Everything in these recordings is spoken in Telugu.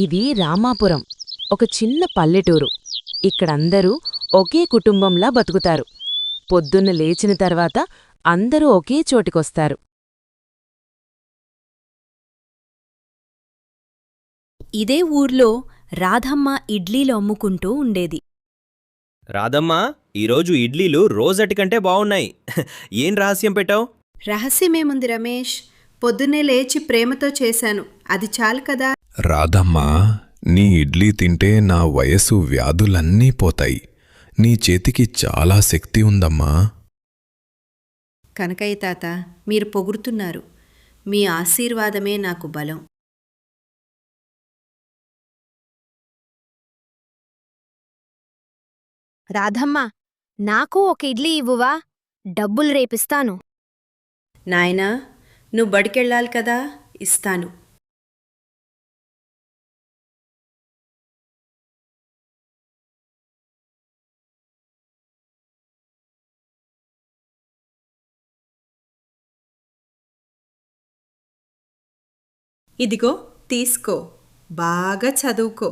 ఇది రామాపురం, ఒక చిన్న పల్లెటూరు. ఇక్కడందరూ ఒకే కుటుంబంలా బతుకుతారు. పొద్దున్న లేచిన తర్వాత అందరూ ఒకే చోటికొస్తారు. ఇదే ఊర్లో రాధమ్మ ఇడ్లీలు అమ్ముకుంటూ ఉండేది. రాధమ్మా, ఈరోజు ఇడ్లీలు రోజటికంటే బావున్నాయి. ఏం రహస్యం పెట్టావు? రహస్యమేముంది రమేష్, పొద్దున్నే లేచి ప్రేమతో చేశాను, అది చాలు కదా. రాధమ్మా, నీ ఇడ్లీ తింటే నా వయసు వ్యాధులన్నీ పోతాయి. నీ చేతికి చాలా శక్తి ఉందమ్మా. కనకయ్య తాత, మీరు పొగుడుతున్నారు. మీ ఆశీర్వాదమే నాకు బలం. రాధమ్మా, నాకు ఒక ఇడ్లీ ఇవ్వువా? డబ్బులు రేపిస్తాను. నాయనా, నువ్వు బడికెళ్ళాలి కదా, ఇస్తాను. ఇదిగో తీసుకో, బాగా చదువుకో.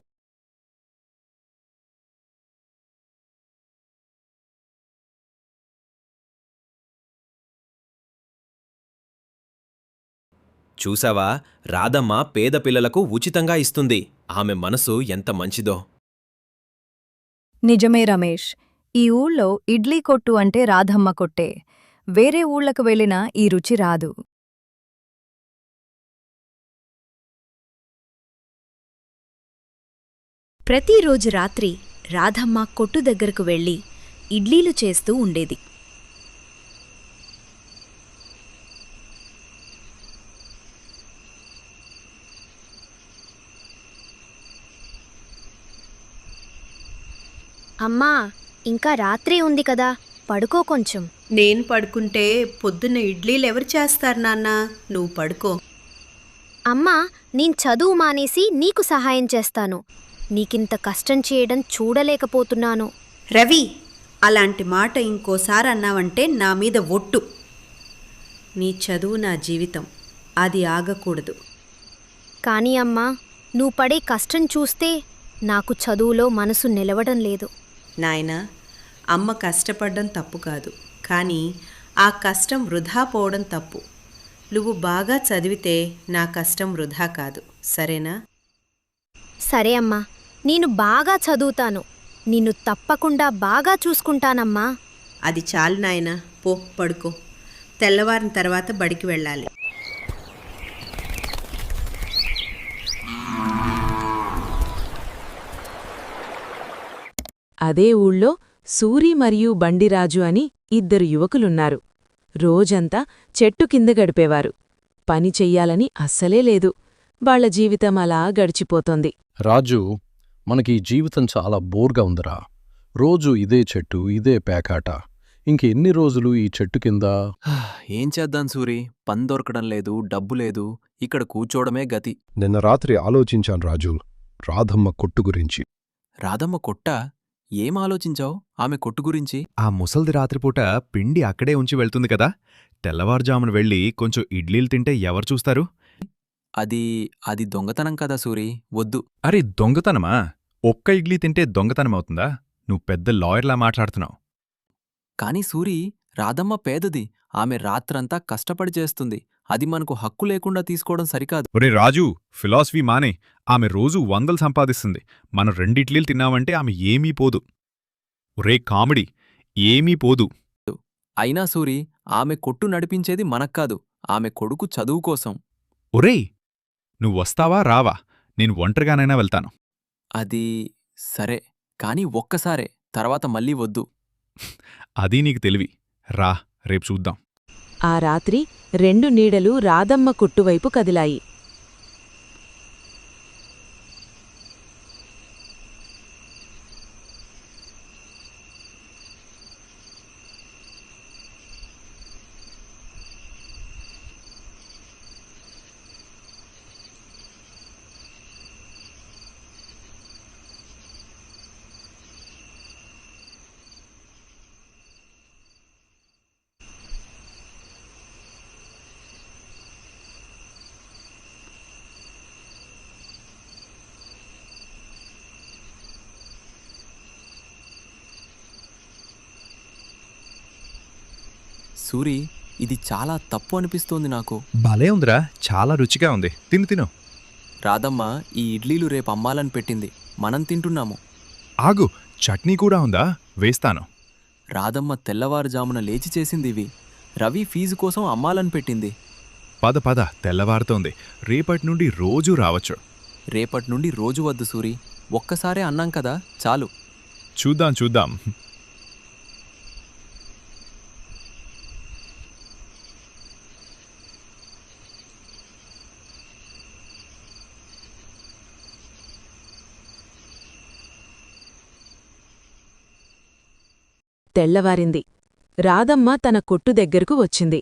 చూసావా, రాధమ్మ పేద పిల్లలకు ఉచితంగా ఇస్తుంది. ఆమె మనసు ఎంత మంచిదో. నిజమే రమేష్, ఈ ఊళ్ళో ఇడ్లీ కొట్టు అంటే రాధమ్మ కొట్టే. వేరే ఊళ్ళకు వెళ్ళినా ఈ రుచి రాదు. ప్రతిరోజు రాత్రి రాధమ్మ కొట్టు దగ్గరకు వెళ్ళి ఇడ్లీలు చేస్తూ ఉండేది. అమ్మా, ఇంకా రాత్రి ఉంది కదా, పడుకో కొంచెం. నేను పడుకుంటే పొద్దున్న ఇడ్లీలెవరు చేస్తారు నాన్నా, నువ్వు పడుకో. అమ్మా, నేను చదువు మానేసి నీకు సహాయం చేస్తాను. నీకింత కష్టం చేయడం చూడలేకపోతున్నాను. రవి, అలాంటి మాట ఇంకోసారి అన్నావంటే నా మీద ఒట్టు. నీ చదువు నా జీవితం, అది ఆగకూడదు. కానీ అమ్మా, నువ్వు పడే కష్టం చూస్తే నాకు చదువులో మనసు నిలవడం లేదు. నాయనా, అమ్మ కష్టపడ్డం తప్పు కాదు, కానీ ఆ కష్టం వృధా పోవడం తప్పు. నువ్వు బాగా చదివితే నా కష్టం వృధా కాదు, సరేనా? సరే అమ్మా, నేను బాగా చదువుతాను. నిన్ను తప్పకుండా బాగా చూసుకుంటానమ్మా. అది చాలు నాయనా, పో పడుకో. తెల్లవారిన తర్వాత బడికి వెళ్ళాలి. అదే ఊళ్ళో సూరి మరియు బండిరాజు అని ఇద్దరు యువకులున్నారు. రోజంతా చెట్టు కింద గడిపేవారు. పని చెయ్యాలని అస్సలే లేదు. వాళ్ల జీవితం అలా గడిచిపోతోంది. రాజు, మనకీ జీవితం చాలా బోర్గా ఉందిరా. రోజు ఇదే చెట్టు, ఇదే పేకాట. ఇంకెన్ని రోజులు ఈ చెట్టు కింద? ఏం చేద్దాం సూరి, పని దొరకడం లేదు, డబ్బు లేదు. ఇక్కడ కూర్చోవడమే గతి. నిన్న రాత్రి ఆలోచించాను రాజు, రాధమ్మ కొట్టు గురించి. రాధమ్మ కొట్టా? ఏం ఆలోచించావు ఆమె కొట్టు గురించి? ఆ ముసల్ది రాత్రిపూట పిండి అక్కడే ఉంచి వెళ్తుంది కదా, తెల్లవారుజామున వెళ్ళి కొంచెం ఇడ్లీలు తింటే ఎవరు చూస్తారు? అది దొంగతనం కదా సూరి, వద్దు. అరే దొంగతనమా? ఒక్క ఇడ్లీ తింటే దొంగతనమవుతుందా? నువ్వు పెద్ద లాయర్లా మాట్లాడుతున్నావు. కాని సూరి, రాధమ్మ పేదది. ఆమె రాత్రంతా కష్టపడి చేస్తుంది. అది మనకు హక్కు లేకుండా తీసుకోవడం సరికాదు. ఒరే రాజు, ఫిలాసఫీ మానే. ఆమె రోజు 100 సంపాదిస్తుంది. మనం 2 ఇడ్లీలు తిన్నామంటే ఆమె ఏమీ పోదు. ఒరే కామెడీ, ఏమీ పోదు. అయినా సూరి, ఆమె కొట్టు నడిపించేది మనక్కాదు, ఆమె కొడుకు చదువు కోసం. ఒరేయ్, నువ్వొస్తావా రావా? నేను ఒంటరిగానైనా వెళ్తాను. అది సరే, కాని ఒక్కసారే, తర్వాత మళ్ళీ వద్దు. అదీ నీకు తెలివి. రా, రేపు చూద్దాం. ఆ రాత్రి 2 నీడలు రాధమ్మ కొట్టువైపు కదిలాయి. సూరి, ఇది చాలా తప్పు అనిపిస్తోంది నాకు. భలే ఉందిరా, చాలా రుచిగా ఉంది. తిను తిను. రాధమ్మ ఈ ఇడ్లీలు రేపు అమ్మాలని పెట్టింది. మనం తింటున్నాము. ఆగు, చట్నీ కూడా ఉందా? వేస్తాను. రాధమ్మ తెల్లవారుజామున లేచి చేసింది ఇవి. రవి ఫీజు కోసం అమ్మాలని పెట్టింది. పద పద, తెల్లవారుతోంది. రేపటి నుండి రోజూ రావచ్చు. రేపటి నుండి రోజు వద్దు సూరి, ఒక్కసారే అన్నాం కదా, చాలు. చూద్దాం చూద్దాం. తెల్లవారింది. రాధమ్మ తన కొట్టు దగ్గరకు వచ్చింది.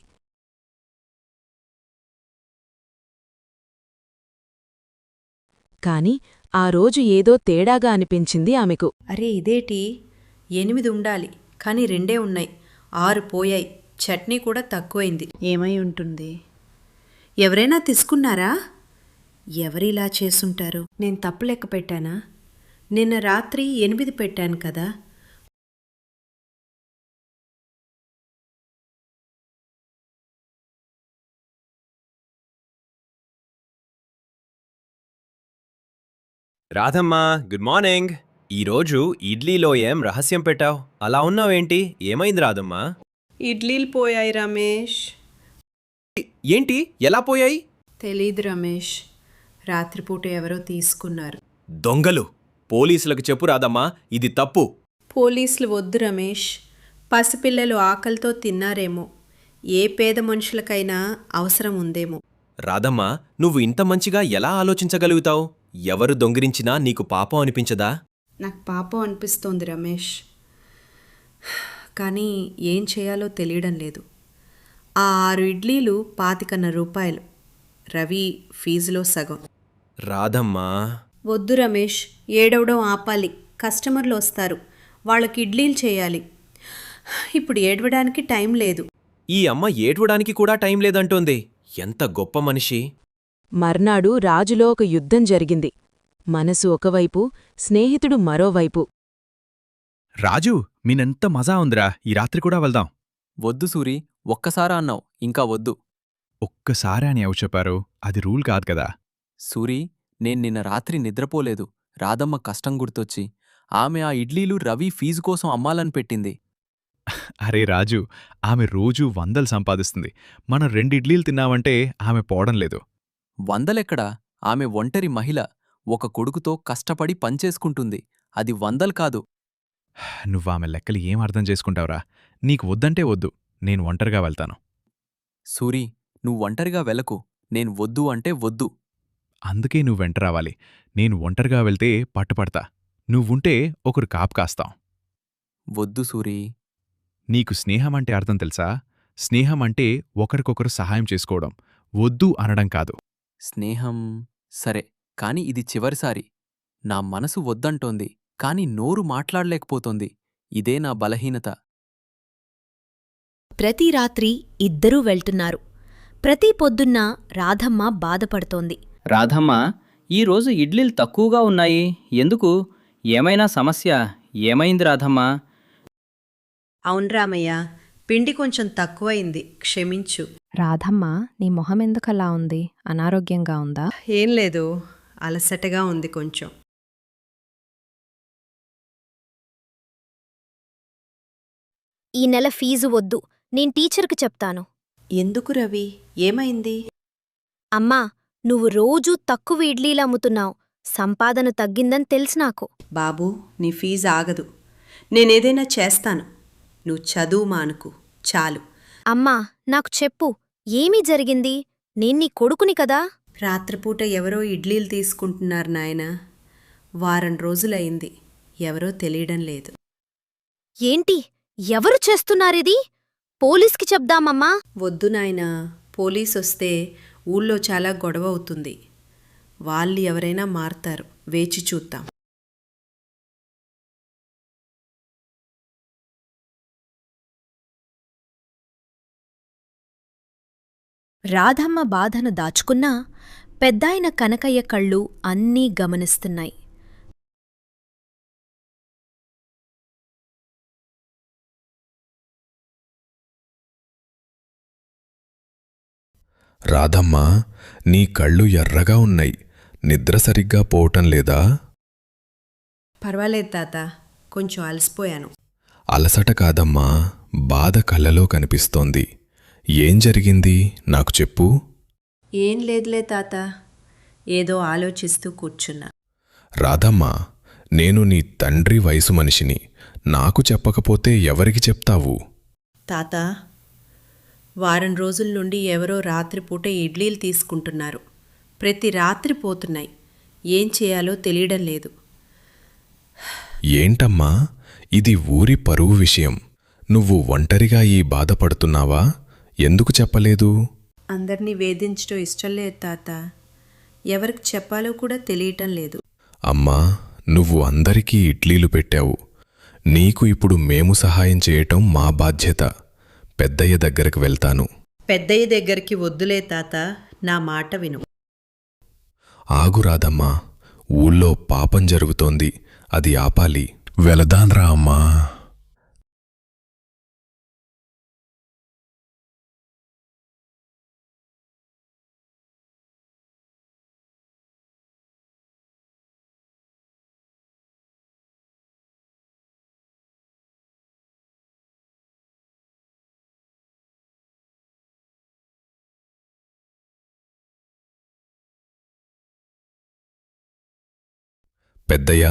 కాని ఆ రోజు ఏదో తేడాగా అనిపించింది ఆమెకు. అరే ఇదేటి 8 ఉండాలి, కానీ 2 ఉన్నాయి. 6 పోయాయి. చట్నీ కూడా తక్కువైంది. ఏమై ఉంటుంది? ఎవరైనా తీసుకున్నారా? ఎవరిలా చేసుంటారు? నేను తప్పు లెక్క పెట్టానా? నిన్న రాత్రి 8 పెట్టాను కదా. Radhamma, good morning. ఈరోజు ఇడ్లీలో ఏం రహస్యం పెట్టావు? అలా ఉన్నావేంటి? ఏమైంది రాధమ్మా? ఇడ్లీలు పోయాయి రమేష్. ఏంటి, ఎలా పోయాయి? తెలీదు రమేష్, రాత్రిపూట ఎవరో తీసుకున్నారు. దొంగలు! పోలీసులకు చెప్పు రాధమ్మా, ఇది తప్పు. పోలీసులు వద్దు రమేష్, పసిపిల్లలు ఆకలితో తిన్నారేమో. ఏ పేద మనుషులకైనా అవసరం ఉందేమో. రాధమ్మా, నువ్వు ఇంత మంచిగా ఎలా ఆలోచించగలుగుతావు? ఎవరు దొంగిరించినా నీకు పాపం అనిపించదా? నాకు పాపం అనిపిస్తోంది రమేష్, కానీ ఏం చేయాలో తెలియడం లేదు. ఆ 6 ఇడ్లీలు 25 రూపాయలు. రవి ఫీజులో సగం. రాధమ్మా, వద్దు రమేష్, ఏడవడం ఆపాలి. కస్టమర్లు వస్తారు, వాళ్ళకి ఇడ్లీలు చేయాలి. ఇప్పుడు ఏడవడానికి టైం లేదు. ఈ అమ్మ ఏడవడానికి కూడా టైం లేదంటోంది. ఎంత గొప్ప మనిషి! మర్నాడు రాజులో ఒక యుద్ధం జరిగింది. మనసు ఒకవైపు, స్నేహితుడు మరోవైపు. రాజు, మీనెంత మజా ఉందిరా, ఈ రాత్రి కూడా వెళ్దాం. వద్దు సూరి, ఒక్కసారా అన్నావు, ఇంకా వద్దు. ఒక్కసారి అని ఎవరు చెప్పారు? అది రూల్ కాదు కదా. సూరి, నేను నిన్న రాత్రి నిద్రపోలేదు. రాధమ్మ కష్టం గుర్తొచ్చి ఆమె ఆ ఇడ్లీలు రవి ఫీజు కోసం అమ్మాలని పెట్టింది. అరే రాజు, ఆమె రోజూ 100 సంపాదిస్తుంది. మనం 2 ఇడ్లీలు తిన్నామంటే ఆమె పోవడం లేదు. 100లెక్కడా? ఆమె ఒంటరి మహిళ. ఒక కొడుకుతో కష్టపడి పనిచేసుకుంటుంది. అది 100 కాదు. నువ్వామె లెక్కలు ఏం అర్థం చేసుకుంటావురా? నీకు వద్దంటే వద్దు, నేను ఒంటరిగా వెళ్తాను. సూరి, నువ్వు ఒంటరిగా వెళ్ళకు. నేను వద్దు అంటే వద్దు. అందుకే నువ్వు వెంట రావాలి. నేను ఒంటరిగా వెళ్తే పట్టుపడతా. నువ్వుంటే ఒకరు కాపు కాస్తాం. వద్దు సూరి. నీకు స్నేహమంటే అర్థం తెలుసా? స్నేహమంటే ఒకరికొకరు సహాయం చేసుకోవడం, వద్దు అనడం కాదు. స్నేహం సరే, కాని ఇది చివరిసారి. నా మనసు వద్దంటోంది, కాని నోరు మాట్లాడలేకపోతోంది. ఇదే నా బలహీనత. ప్రతి రాత్రి ఇద్దరూ వెళ్తున్నారు. ప్రతి పొద్దున్న రాధమ్మ బాధపడుతోంది. రాధమ్మ, ఈరోజు ఇడ్లీలు తక్కువగా ఉన్నాయి. ఎందుకు? ఏమైనా సమస్య? ఏమైంది రాధమ్మ? అవును రామయ్య, పిండి కొంచెం తక్కువైంది, క్షమించు. రాధమ్మ, నీ మొహమెందుకలా ఉంది? అనారోగ్యంగా ఉందా? ఏం లేదు, అలసటగా ఉంది కొంచెం. ఈ నెల ఫీజు వద్దు, నేను టీచర్కి చెప్తాను. ఎందుకు రవి, ఏమైంది? అమ్మా, నువ్వు రోజూ తక్కువ ఇడ్లీలు అమ్ముతున్నావు. సంపాదన తగ్గిందని తెలుసు నాకు. బాబూ, నీ ఫీజు ఆగదు. నేనేదైనా చేస్తాను. నువ్వు చదువు మానుకు, చాలు. అమ్మా, నాకు చెప్పు, ఏమీ జరిగింది? నేను నీ కొడుకుని కదా. రాత్రిపూట ఎవరో ఇడ్లీలు తీసుకుంటున్నారు నాయనా. వారం రోజులయింది, ఎవరో తెలియడం లేదు. ఏంటి? ఎవరు చేస్తున్నారిది? పోలీస్కి చెప్దామమ్మా. వద్దు నాయనా, పోలీసొస్తే ఊళ్ళో చాలా గొడవ అవుతుంది. వాళ్ళు ఎవరైనా మారతారు, వేచి చూద్దాం. రాధమ్మ బాధను దాచుకున్నా పెద్దాయన కనకయ్య కళ్ళు అన్నీ గమనిస్తున్నాయి. రాధమ్మా, నీ కళ్ళు ఎర్రగా ఉన్నాయి. నిద్ర సరిగ్గా పోవటం లేదా? పర్వాలేదు తాత, కొంచెం అలసిపోయాను. అలసట కాదమ్మా, బాధ కళ్ళలో కనిపిస్తోంది. ఏం జరిగింది నాకు చెప్పు. ఏం లేదులే తాత, ఏదో ఆలోచిస్తూ కూర్చున్నా. రాధమ్మా, నేను నీ తండ్రి వయసు మనిషిని. నాకు చెప్పకపోతే ఎవరికి చెప్తావు? తాత, వారం రోజుల నుండి ఎవరో రాత్రిపూట ఇడ్లీలు తీసుకుంటున్నారు. ప్రతి రాత్రి పోతున్నాయి. ఏం చేయాలో తెలియడం లేదు. ఏంటమ్మా, ఇది ఊరి పరువు విషయం. నువ్వు ఒంటరిగా ఈ బాధపడుతున్నావా? ఎందుకు చెప్పలేదు? అందర్నీ వేధించడం ఇష్టం లేదు తాత. ఎవరికి చెప్పాలో కూడా తెలియటం లేదు. అమ్మా, నువ్వు అందరికీ ఇడ్లీలు పెట్టావు. నీకు ఇప్పుడు మేము సహాయం చేయటం మా బాధ్యత. పెద్దయ్య దగ్గరకు వెళ్తాను. పెద్దయ్య దగ్గరికి వద్దులే తాత, నా మాట విను. ఆగు రాధమ్మా, ఊళ్ళో పాపం జరుగుతోంది. అది ఆపాలి. వెళదాన్రా అమ్మా. పెద్దయ్యా,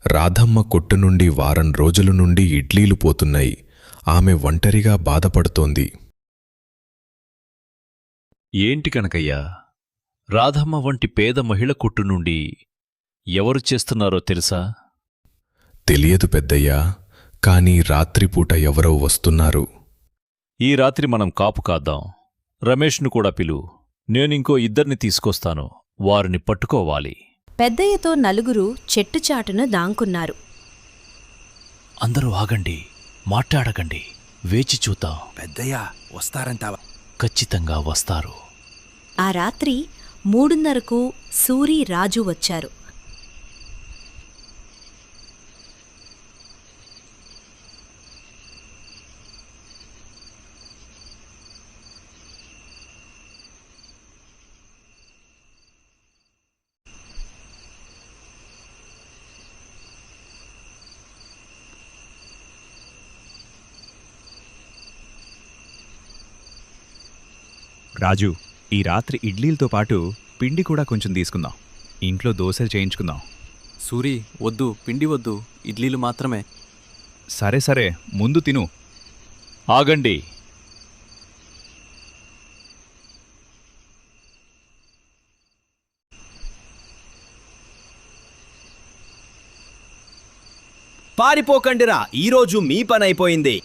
రాధమ్మ కొట్టు నుండి వారం రోజుల నుండి ఇడ్లీలు పోతున్నాయి. ఆమె ఒంటరిగా బాధపడుతోంది. ఏంటి కనకయ్యా, రాధమ్మ వంటి పేద మహిళ కొట్టు నుండి ఎవరు చేస్తున్నారో తెలుసా? తెలియదు పెద్దయ్యా, కానీ రాత్రిపూట ఎవరో వస్తున్నారు. ఈ రాత్రి మనం కాపు కాద్దాం. రమేష్ను కూడా పిలు. నేనింకో ఇద్దరిని తీసుకొస్తాను. వారిని పట్టుకోవాలి. పెద్దయ్యతో నలుగురు చెట్టుచాటున దాంకున్నారు. అందరూ ఆగండి, మాట్లాడకండి, వేచి చూద్దాం. పెద్దయ్యా వస్తారంటావా? ఖచ్చితంగా వస్తారు. ఆ రాత్రి 3:30కు సూరి, రాజు వచ్చారు. రాజు, ఈ రాత్రి ఇడ్లీలతో పాటు పిండి కూడా కొంచెం తీసుకుందాం. ఇంట్లో దోశలు చేయించుకుందాం. సూరి, వద్దు, పిండి వద్దు, ఇడ్లీలు మాత్రమే. సరే సరే, ముందు తిను. ఆగండి. పారిపోకండిరా, ఈరోజు మీ పనైపోయింది.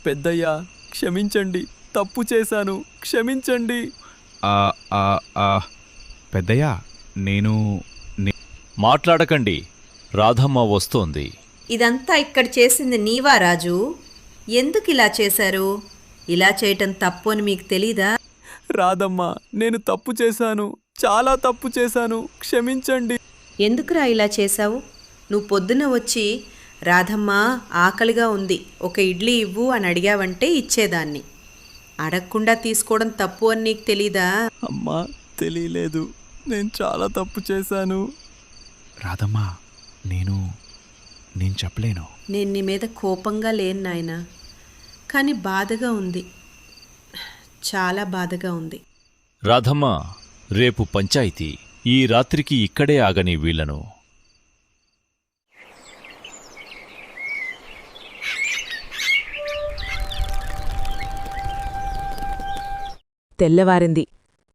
పెద్దయ్యా, క్షమించండి, తప్పు చేశాను, క్షమించండి. పెద్దయ్యా, నేను మాట్లాడకండి. రాధమ్మ వస్తోంది. ఇదంతా ఇక్కడ చేసింది నీవా రాజు? ఎందుకు ఇలా చేశారు? ఇలా చేయటం తప్పు అని మీకు తెలీదా? రాధమ్మ, నేను తప్పు చేశాను, చాలా తప్పు చేశాను, క్షమించండి. ఎందుకురా ఇలా చేశావు? నువ్వు పొద్దున వచ్చి రాధమ్మ ఆకలిగా ఉంది, ఒక ఇడ్లీ ఇవ్వు అని అడిగావంటే ఇచ్చేదాన్ని. అడగకుండా తీసుకోవడం తప్పు అని నీకు తెలీదా? అమ్మా, తెలియలేదు, నేను చాలా తప్పు చేశాను. రాధమ్మా, నేను చెప్పలేను. నేను నీ మీద కోపంగా లేను నాయనా, కానీ బాధగా ఉంది, చాలా బాధగా ఉంది. రాధమ్మ, రేపు పంచాయితీ. ఈ రాత్రికి ఇక్కడే ఆగని వీళ్లను. తెల్లవారింది.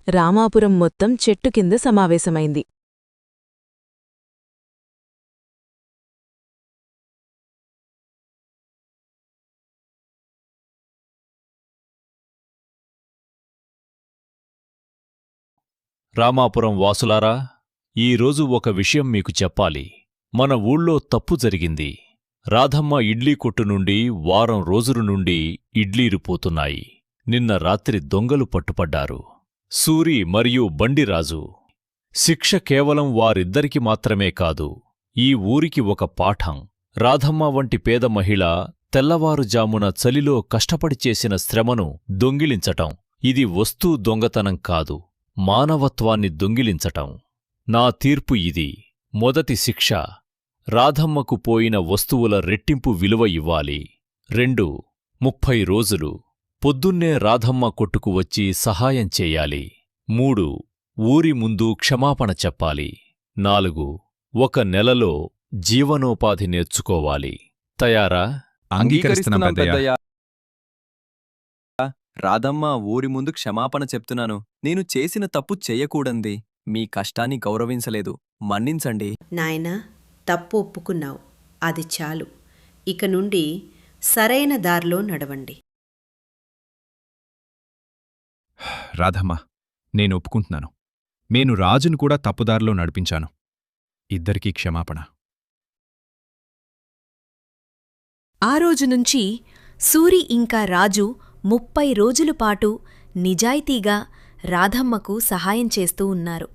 రామాపురం మొత్తం చెట్టు కింద సమావేశమైంది. రామాపురం వాసులారా, ఈరోజు ఒక విషయం మీకు చెప్పాలి. మన ఊళ్ళో తప్పు జరిగింది. రాధమ్మ ఇడ్లీ కొట్టు నుండి వారం రోజుల నుండి ఇడ్లీలు పోతున్నాయి. నిన్న రాత్రి దొంగలు పట్టుపడ్డారు. సూరి మరియు బండిరాజు. శిక్ష కేవలం వారిద్దరికి మాత్రమే కాదు, ఈ ఊరికి ఒక పాఠం. రాధమ్మ వంటి పేద మహిళ తెల్లవారుజామున చలిలో కష్టపడి చేసిన శ్రమను దొంగిలించటం ఇది వస్తూ దొంగతనం కాదు, మానవత్వాన్ని దొంగిలించటం. నా తీర్పు ఇది. మొదటి శిక్ష, రాధమ్మకు పోయిన వస్తువుల రెట్టింపు విలువ ఇవ్వాలి. 2 30 రోజులు పొద్దున్నే రాధమ్మ కొట్టుకు వచ్చి సహాయం చెయ్యాలి. 3 ఊరి ముందు క్షమాపణ చెప్పాలి. 4 1 నెలలో జీవనోపాధి నేర్చుకోవాలి. తయారా? అంగీకరిస్తున్నాం పెద్దయ్య. రాధమ్మ, ఊరి ముందు క్షమాపణ చెప్తున్నాను. నేను చేసిన తప్పు చెయ్యకూడంది. మీ కష్టాన్ని గౌరవించలేదు, మన్నించండి. నాయనా, తప్పు ఒప్పుకున్నావు, అది చాలు. ఇక నుండి సరైన దారిలో నడవండి. రాధమ్మ, నేను ఒప్పుకుంటున్నాను. నేను రాజును కూడా తప్పుదారిలో నడిపించాను. ఇద్దరికీ క్షమాపణ. ఆ రోజు నుంచి సూరి ఇంకా రాజు 30 రోజుల పాటు నిజాయితీగా రాధమ్మకు సహాయం చేస్తూ ఉన్నారు.